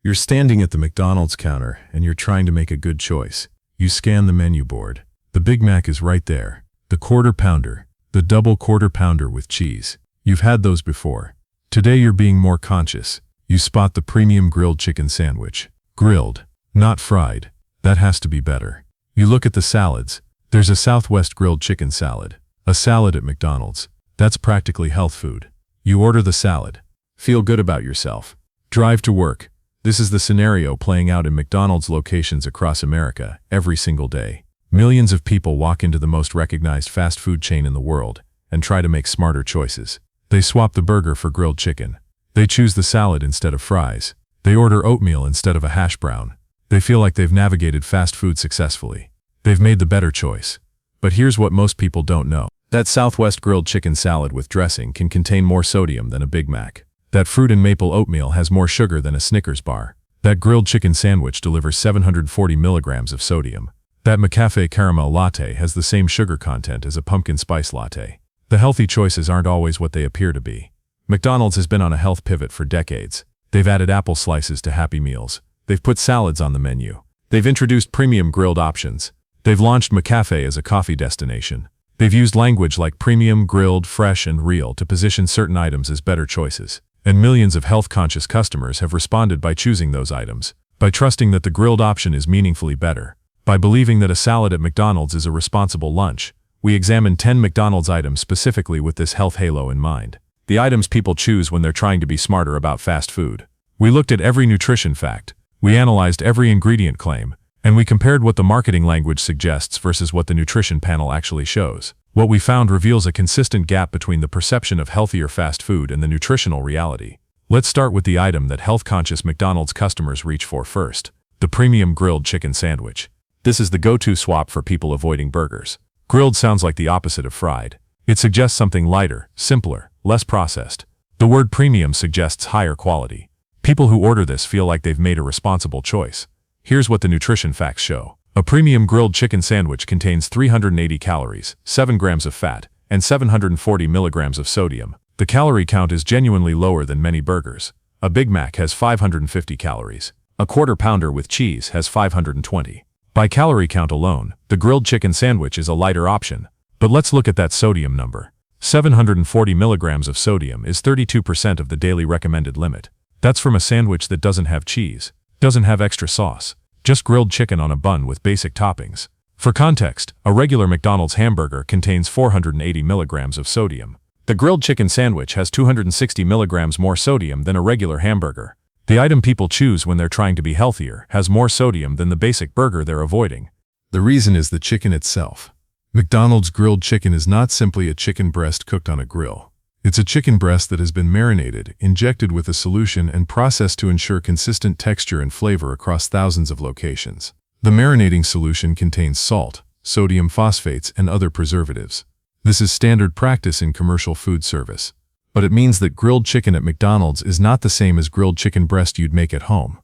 You're standing at the McDonald's counter and you're trying to make a good choice. You scan the menu board. The Big Mac is right there. The Quarter Pounder. The double Quarter Pounder with cheese. You've had those before. Today you're being more conscious. You spot the premium grilled chicken sandwich. Grilled, not fried. That has to be better. You look at the salads. There's a Southwest grilled chicken salad. A salad at McDonald's. That's practically health food. You order the salad. Feel good about yourself. Drive to work. This is the scenario playing out in McDonald's locations across America every single day. Millions of people walk into the most recognized fast food chain in the world and try to make smarter choices. They swap the burger for grilled chicken. They choose the salad instead of fries. They order oatmeal instead of a hash brown. They feel like they've navigated fast food successfully. They've made the better choice. But here's what most people don't know. That Southwest grilled chicken salad with dressing can contain more sodium than a Big Mac. That Fruit and Maple Oatmeal has more sugar than a Snickers bar. That grilled chicken sandwich delivers 740 milligrams of sodium. That McCafe caramel latte has the same sugar content as a pumpkin spice latte. The healthy choices aren't always what they appear to be. McDonald's has been on a health pivot for decades. They've added apple slices to Happy Meals. They've put salads on the menu. They've introduced premium grilled options. They've launched McCafe as a coffee destination. They've used language like premium, grilled, fresh, and real to position certain items as better choices. And millions of health-conscious customers have responded by choosing those items, by trusting that the grilled option is meaningfully better, by believing that a salad at McDonald's is a responsible lunch. We examined 10 McDonald's items specifically with this health halo in mind. The items people choose when they're trying to be smarter about fast food. We looked at every nutrition fact. We analyzed every ingredient claim, and we compared what the marketing language suggests versus what the nutrition panel actually shows. What we found reveals a consistent gap between the perception of healthier fast food and the nutritional reality. Let's start with the item that health-conscious McDonald's customers reach for first, the premium grilled chicken sandwich. This is the go-to swap for people avoiding burgers. Grilled sounds like the opposite of fried. It suggests something lighter, simpler, less processed. The word premium suggests higher quality. People who order this feel like they've made a responsible choice. Here's what the nutrition facts show. A premium grilled chicken sandwich contains 380 calories, 7 grams of fat, and 740 milligrams of sodium. The calorie count is genuinely lower than many burgers. A Big Mac has 550 calories. A Quarter Pounder with cheese has 520. By calorie count alone, the grilled chicken sandwich is a lighter option. But let's look at that sodium number. 740 milligrams of sodium is 32% of the daily recommended limit. That's from a sandwich that doesn't have cheese, doesn't have extra sauce. Just grilled chicken on a bun with basic toppings. For context, a regular McDonald's hamburger contains 480 milligrams of sodium. The grilled chicken sandwich has 260 milligrams more sodium than a regular hamburger. The item people choose when they're trying to be healthier has more sodium than the basic burger they're avoiding. The reason is the chicken itself. McDonald's grilled chicken is not simply a chicken breast cooked on a grill. It's a chicken breast that has been marinated, injected with a solution, and processed to ensure consistent texture and flavor across thousands of locations. The marinating solution contains salt, sodium phosphates, and other preservatives. This is standard practice in commercial food service. But it means that grilled chicken at McDonald's is not the same as grilled chicken breast you'd make at home.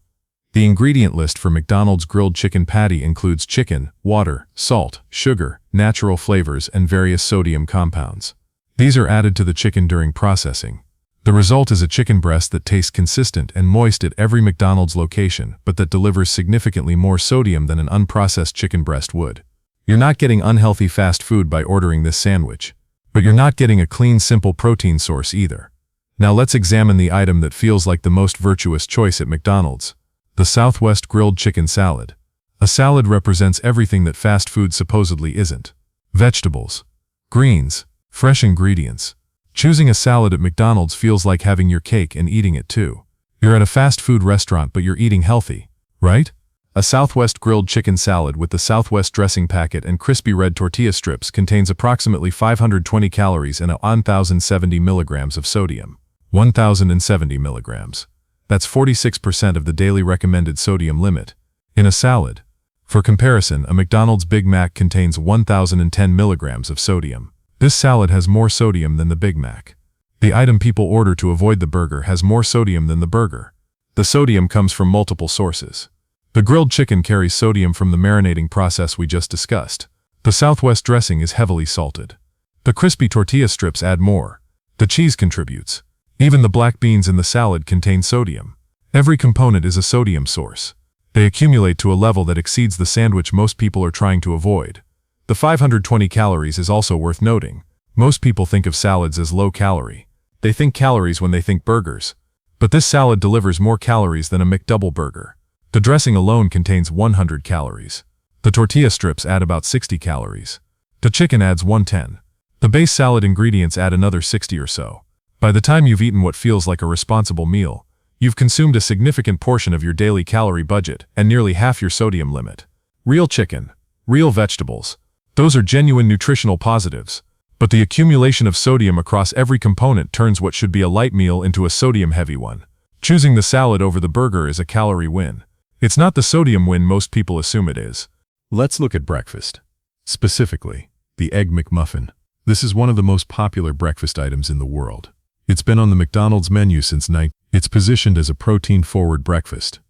The ingredient list for McDonald's grilled chicken patty includes chicken, water, salt, sugar, natural flavors, and various sodium compounds. These are added to the chicken during processing. The result is a chicken breast that tastes consistent and moist at every McDonald's location, but that delivers significantly more sodium than an unprocessed chicken breast would. You're not getting unhealthy fast food by ordering this sandwich, but you're not getting a clean, simple protein source either. Now let's examine the item that feels like the most virtuous choice at McDonald's, the Southwest grilled chicken salad. A salad represents everything that fast food supposedly isn't. Vegetables, greens, fresh ingredients. Choosing a salad at McDonald's feels like having your cake and eating it too. You're at a fast food restaurant but you're eating healthy, right? A Southwest grilled chicken salad with the Southwest dressing packet and crispy red tortilla strips contains approximately 520 calories and 1,070 milligrams of sodium. 1,070 milligrams. That's 46% of the daily recommended sodium limit. In a salad. For comparison, a McDonald's Big Mac contains 1,010 milligrams of sodium. This salad has more sodium than the Big Mac. The item people order to avoid the burger has more sodium than the burger. The sodium comes from multiple sources. The grilled chicken carries sodium from the marinating process we just discussed. The Southwest dressing is heavily salted. The crispy tortilla strips add more. The cheese contributes. Even the black beans in the salad contain sodium. Every component is a sodium source. They accumulate to a level that exceeds the sandwich most people are trying to avoid. The 520 calories is also worth noting. Most people think of salads as low calorie. They think calories when they think burgers. But this salad delivers more calories than a McDouble burger. The dressing alone contains 100 calories. The tortilla strips add about 60 calories. The chicken adds 110. The base salad ingredients add another 60 or so. By the time you've eaten what feels like a responsible meal, you've consumed a significant portion of your daily calorie budget and nearly half your sodium limit. Real chicken, real vegetables. Those are genuine nutritional positives. But the accumulation of sodium across every component turns what should be a light meal into a sodium-heavy one. Choosing the salad over the burger is a calorie win. It's not the sodium win most people assume it is. Let's look at breakfast. Specifically, the Egg McMuffin. This is one of the most popular breakfast items in the world. It's been on the McDonald's menu since It's positioned as a protein-forward breakfast.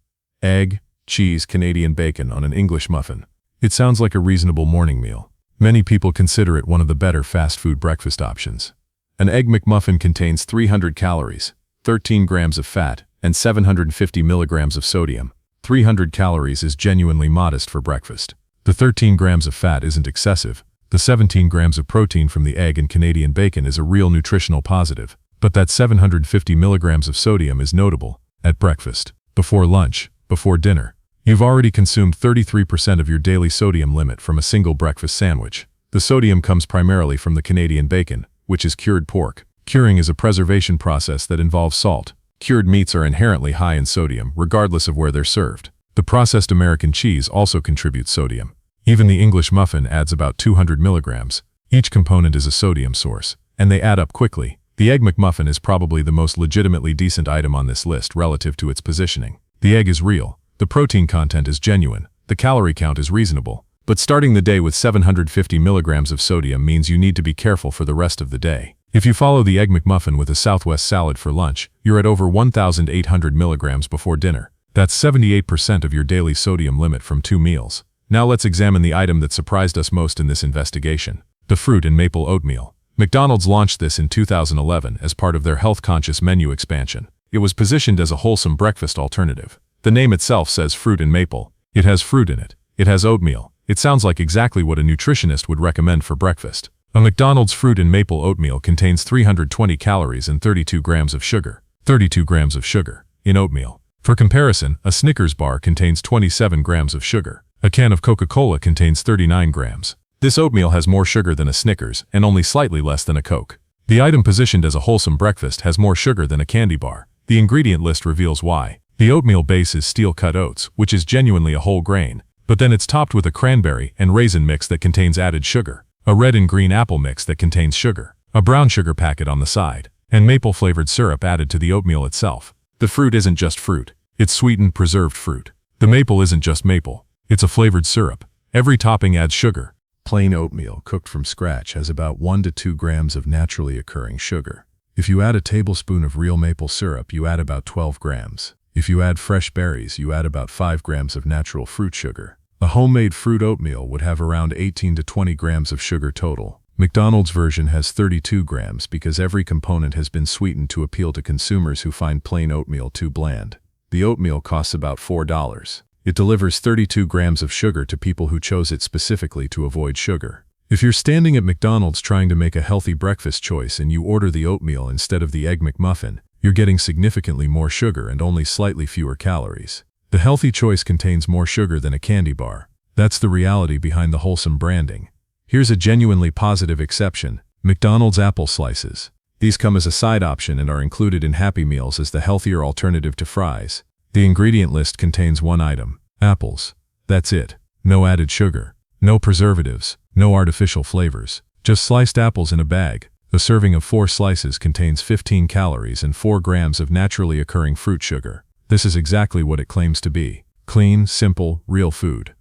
Egg, cheese, Canadian bacon on an English muffin. It sounds like a reasonable morning meal. Many people consider it one of the better fast food breakfast options. An Egg McMuffin contains 300 calories, 13 grams of fat, and 750 milligrams of sodium. 300 calories is genuinely modest for breakfast. The 13 grams of fat isn't excessive. The 17 grams of protein from the egg and Canadian bacon is a real nutritional positive. But that 750 milligrams of sodium is notable. At breakfast, before lunch, before dinner, you've already consumed 33% of your daily sodium limit from a single breakfast sandwich. The sodium comes primarily from the Canadian bacon, which is cured pork. Curing is a preservation process that involves salt. Cured meats are inherently high in sodium, regardless of where they're served. The processed American cheese also contributes sodium. Even the English muffin adds about 200 milligrams. Each component is a sodium source, and they add up quickly. The Egg McMuffin is probably the most legitimately decent item on this list relative to its positioning. The egg is real, the protein content is genuine, the calorie count is reasonable. But starting the day with 750 milligrams of sodium means you need to be careful for the rest of the day. If you follow the Egg McMuffin with a Southwest salad for lunch, you're at over 1,800 milligrams before dinner. That's 78% of your daily sodium limit from 2 meals. Now let's examine the item that surprised us most in this investigation. The Fruit and Maple Oatmeal. McDonald's launched this in 2011 as part of their health-conscious menu expansion. It was positioned as a wholesome breakfast alternative. The name itself says fruit and maple. It has fruit in it. It has oatmeal. It sounds like exactly what a nutritionist would recommend for breakfast. A McDonald's Fruit and Maple Oatmeal contains 320 calories and 32 grams of sugar. 32 grams of sugar in oatmeal. For comparison, a Snickers bar contains 27 grams of sugar. A can of Coca-Cola contains 39 grams. This oatmeal has more sugar than a Snickers and only slightly less than a Coke. The item positioned as a wholesome breakfast has more sugar than a candy bar. The ingredient list reveals why. The oatmeal base is steel-cut oats, which is genuinely a whole grain, but then it's topped with a cranberry and raisin mix that contains added sugar, a red and green apple mix that contains sugar, a brown sugar packet on the side, and maple-flavored syrup added to the oatmeal itself. The fruit isn't just fruit. It's sweetened, preserved fruit. The maple isn't just maple. It's a flavored syrup. Every topping adds sugar. Plain oatmeal cooked from scratch has about 1 to 2 grams of naturally occurring sugar. If you add a tablespoon of real maple syrup, you add about 12 grams. If you add fresh berries, you add about 5 grams of natural fruit sugar. A homemade fruit oatmeal would have around 18 to 20 grams of sugar total. McDonald's version has 32 grams because every component has been sweetened to appeal to consumers who find plain oatmeal too bland. The oatmeal costs about $4. It delivers 32 grams of sugar to people who chose it specifically to avoid sugar. If you're standing at McDonald's trying to make a healthy breakfast choice and you order the oatmeal instead of the Egg McMuffin, you're getting significantly more sugar and only slightly fewer calories. The healthy choice contains more sugar than a candy bar. That's the reality behind the wholesome branding. Here's a genuinely positive exception: McDonald's apple slices. These come as a side option and are included in Happy Meals as the healthier alternative to fries. The ingredient list contains one item: apples. That's it. No added sugar. No preservatives. No artificial flavors. Just sliced apples in a bag. A serving of 4 slices contains 15 calories and 4 grams of naturally occurring fruit sugar. This is exactly what it claims to be: clean, simple, real food.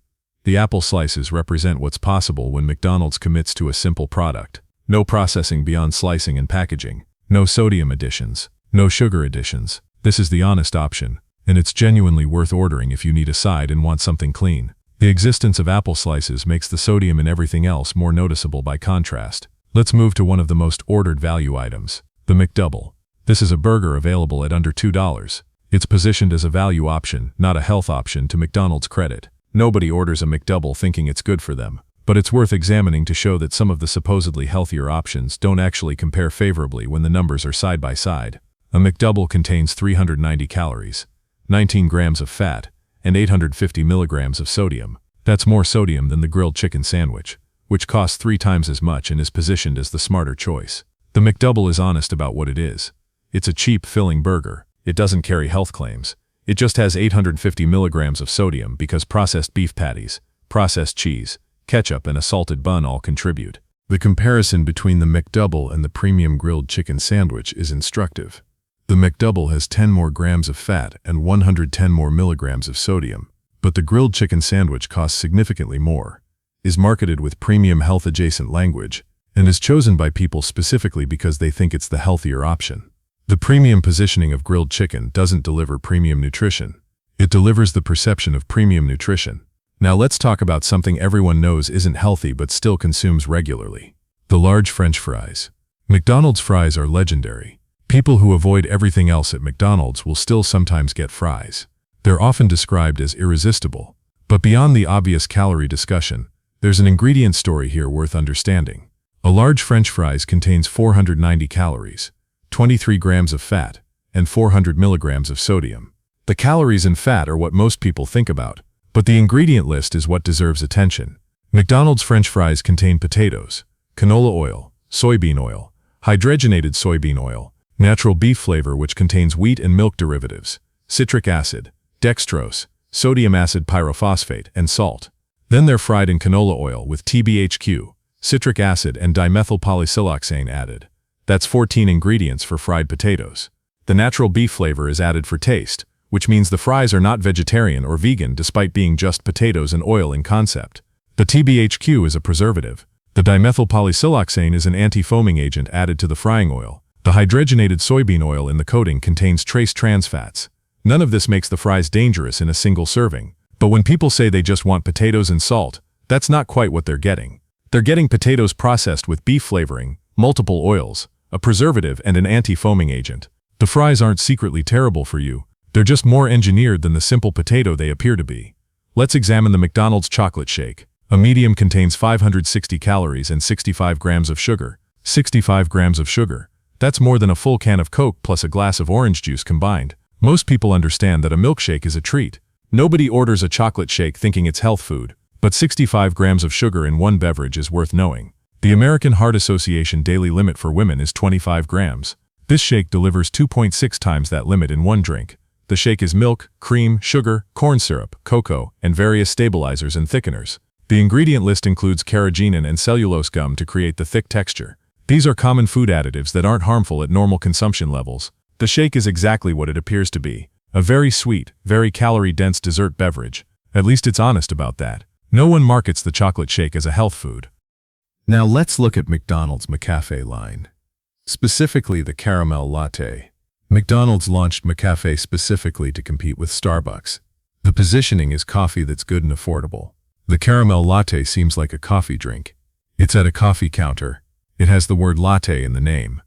The apple slices represent what's possible when McDonald's commits to a simple product. No processing beyond slicing and packaging. No sodium additions. No sugar additions. This is the honest option, and it's genuinely worth ordering if you need a side and want something clean. The existence of apple slices makes the sodium in everything else more noticeable by contrast. Let's move to one of the most ordered value items: the McDouble. This is a burger available at under $2. It's positioned as a value option, not a health option, to McDonald's credit. Nobody orders a McDouble thinking it's good for them. But it's worth examining to show that some of the supposedly healthier options don't actually compare favorably when the numbers are side by side. A McDouble contains 390 calories, 19 grams of fat, and 850 milligrams of sodium. That's more sodium than the grilled chicken sandwich, which costs 3 times as much and is positioned as the smarter choice. The McDouble is honest about what it is. It's a cheap, filling burger. It doesn't carry health claims. It just has 850 milligrams of sodium because processed beef patties, processed cheese, ketchup, and a salted bun all contribute. The comparison between the McDouble and the premium grilled chicken sandwich is instructive. The McDouble has 10 more grams of fat and 110 more milligrams of sodium, but the grilled chicken sandwich costs significantly more, is marketed with premium health-adjacent language, and is chosen by people specifically because they think it's the healthier option. The premium positioning of grilled chicken doesn't deliver premium nutrition. It delivers the perception of premium nutrition. Now let's talk about something everyone knows isn't healthy but still consumes regularly. The large French fries. McDonald's fries are legendary. People who avoid everything else at McDonald's will still sometimes get fries. They're often described as irresistible. But beyond the obvious calorie discussion, there's an ingredient story here worth understanding. A large French fries contains 490 calories, 23 grams of fat, and 400 milligrams of sodium. The calories and fat are what most people think about, but the ingredient list is what deserves attention. McDonald's French fries contain potatoes, canola oil, soybean oil, hydrogenated soybean oil, natural beef flavor which contains wheat and milk derivatives, citric acid, dextrose, sodium acid pyrophosphate, and salt. Then they're fried in canola oil with TBHQ, citric acid, and dimethyl polysiloxane added. That's 14 ingredients for fried potatoes. The natural beef flavor is added for taste, which means the fries are not vegetarian or vegan despite being just potatoes and oil in concept. The TBHQ is a preservative. The dimethyl polysiloxane is an anti-foaming agent added to the frying oil. The hydrogenated soybean oil in the coating contains trace trans fats. None of this makes the fries dangerous in a single serving. But when people say they just want potatoes and salt, that's not quite what they're getting. They're getting potatoes processed with beef flavoring, multiple oils, a preservative, and an anti-foaming agent. The fries aren't secretly terrible for you. They're just more engineered than the simple potato they appear to be. Let's examine the McDonald's chocolate shake. A medium contains 560 calories and 65 grams of sugar. 65 grams of sugar. That's more than a full can of Coke plus a glass of orange juice combined. Most people understand that a milkshake is a treat. Nobody orders a chocolate shake thinking it's health food, but 65 grams of sugar in one beverage is worth knowing. The American Heart Association daily limit for women is 25 grams. This shake delivers 2.6 times that limit in one drink. The shake is milk, cream, sugar, corn syrup, cocoa, and various stabilizers and thickeners. The ingredient list includes carrageenan and cellulose gum to create the thick texture. These are common food additives that aren't harmful at normal consumption levels. The shake is exactly what it appears to be. A very sweet, very calorie-dense dessert beverage. At least it's honest about that. No one markets the chocolate shake as a health food. Now let's look at McDonald's McCafe line. Specifically the caramel latte. McDonald's launched McCafe specifically to compete with Starbucks. The positioning is coffee that's good and affordable. The caramel latte seems like a coffee drink. It's at a coffee counter. It has the word latte in the name.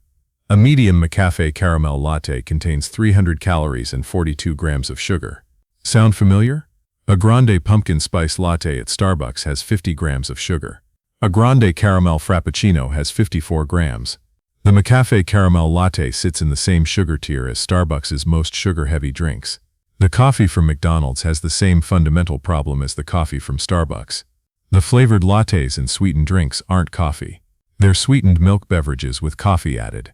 A medium McCafe caramel latte contains 300 calories and 42 grams of sugar. Sound familiar? A grande pumpkin spice latte at Starbucks has 50 grams of sugar. A grande caramel frappuccino has 54 grams. The McCafe caramel latte sits in the same sugar tier as Starbucks' most sugar-heavy drinks. The coffee from McDonald's has the same fundamental problem as the coffee from Starbucks. The flavored lattes and sweetened drinks aren't coffee. They're sweetened milk beverages with coffee added.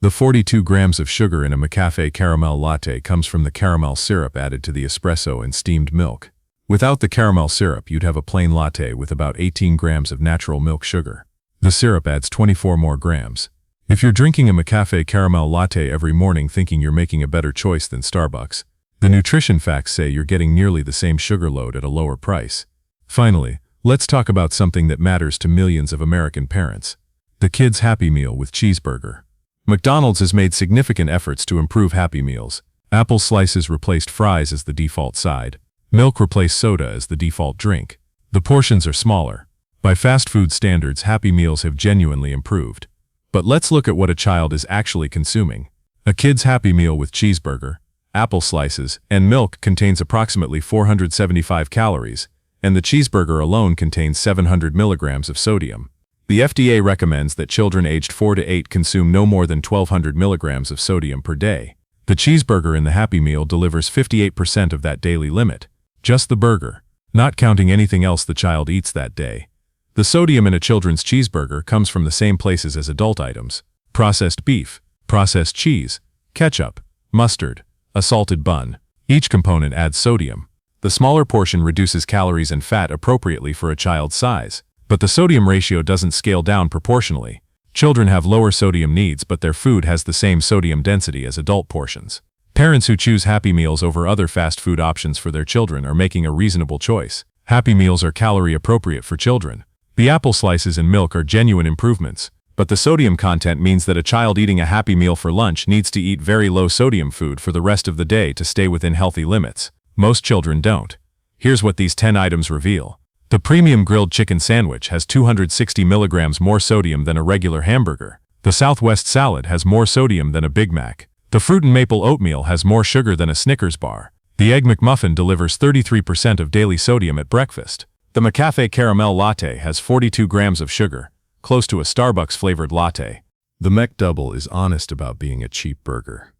The 42 grams of sugar in a McCafe caramel latte comes from the caramel syrup added to the espresso and steamed milk. Without the caramel syrup, you'd have a plain latte with about 18 grams of natural milk sugar. The syrup adds 24 more grams. If you're drinking a McCafe caramel latte every morning thinking you're making a better choice than Starbucks, the nutrition facts say you're getting nearly the same sugar load at a lower price. Finally, let's talk about something that matters to millions of American parents. The kids' Happy Meal with cheeseburger. McDonald's has made significant efforts to improve Happy Meals. Apple slices replaced fries as the default side. Milk replaced soda as the default drink. The portions are smaller. By fast food standards, Happy Meals have genuinely improved. But let's look at what a child is actually consuming. A kid's Happy Meal with cheeseburger. apple slices, and milk contains approximately 475 calories, and the cheeseburger alone contains 700 milligrams of sodium. The FDA recommends that children aged 4 to 8 consume no more than 1,200 milligrams of sodium per day. The cheeseburger in the Happy Meal delivers 58% of that daily limit. Just the burger, not counting anything else the child eats that day. The sodium in a children's cheeseburger comes from the same places as adult items: processed beef, processed cheese, ketchup, mustard, a salted bun. Each component adds sodium. The smaller portion reduces calories and fat appropriately for a child's size, but the sodium ratio doesn't scale down proportionally. Children have lower sodium needs, but their food has the same sodium density as adult portions. Parents who choose Happy Meals over other fast food options for their children are making a reasonable choice. Happy Meals are calorie appropriate for children. The apple slices and milk are genuine improvements, but the sodium content means that a child eating a Happy Meal for lunch needs to eat very low sodium food for the rest of the day to stay within healthy limits. Most children don't. Here's what these 10 items reveal. The premium grilled chicken sandwich has 260 milligrams more sodium than a regular hamburger. The Southwest salad has more sodium than a Big Mac. The Fruit and Maple Oatmeal has more sugar than a Snickers bar. The Egg McMuffin delivers 33% of daily sodium at breakfast. The McCafe Caramel Latte has 42 grams of sugar, close to a Starbucks-flavored latte. The McDouble is honest about being a cheap burger.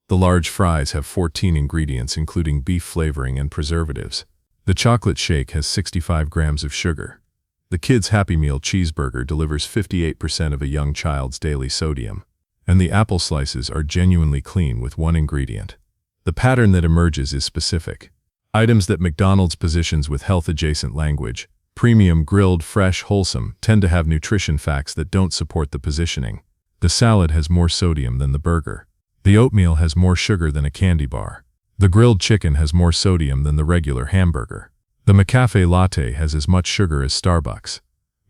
The large fries have 14 ingredients including beef flavoring and preservatives. The chocolate shake has 65 grams of sugar. The Kids Happy Meal cheeseburger delivers 58% of a young child's daily sodium. And the apple slices are genuinely clean with one ingredient. The pattern that emerges is specific. Items that McDonald's positions with health-adjacent language, premium, grilled, fresh, wholesome, tend to have nutrition facts that don't support the positioning. The salad has more sodium than the burger. The oatmeal has more sugar than a candy bar. The grilled chicken has more sodium than the regular hamburger. The McCafe latte has as much sugar as Starbucks.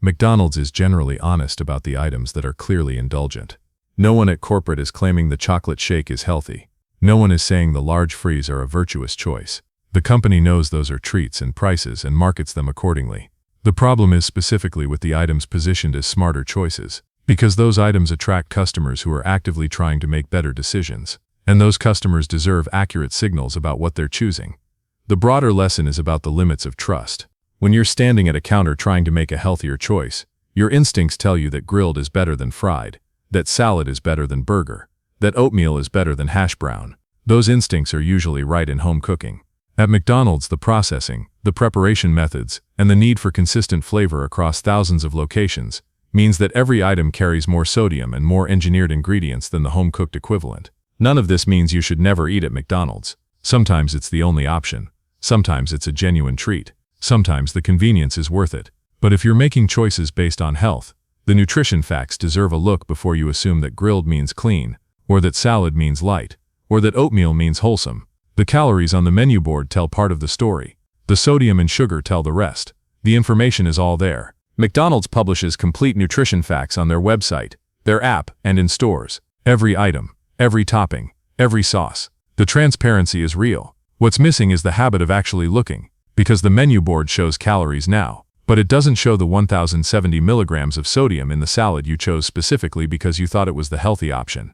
McDonald's is generally honest about the items that are clearly indulgent. No one at corporate is claiming the chocolate shake is healthy. No one is saying the large fries are a virtuous choice. The company knows those are treats and prices and markets them accordingly. The problem is specifically with the items positioned as smarter choices, because those items attract customers who are actively trying to make better decisions, and those customers deserve accurate signals about what they're choosing. The broader lesson is about the limits of trust. When you're standing at a counter trying to make a healthier choice, your instincts tell you that grilled is better than fried, that salad is better than burger, that oatmeal is better than hash brown. Those instincts are usually right in home cooking. At McDonald's, the processing, the preparation methods, and the need for consistent flavor across thousands of locations means that every item carries more sodium and more engineered ingredients than the home-cooked equivalent. None of this means you should never eat at McDonald's. Sometimes it's the only option. Sometimes it's a genuine treat. Sometimes the convenience is worth it. But if you're making choices based on health, the nutrition facts deserve a look before you assume that grilled means clean, or that salad means light, or that oatmeal means wholesome. The calories on the menu board tell part of the story. The sodium and sugar tell the rest. The information is all there. McDonald's publishes complete nutrition facts on their website, their app, and in stores. Every item, every topping, every sauce. The transparency is real. What's missing is the habit of actually looking, because the menu board shows calories now, but it doesn't show the 1,070 milligrams of sodium in the salad you chose specifically because you thought it was the healthy option.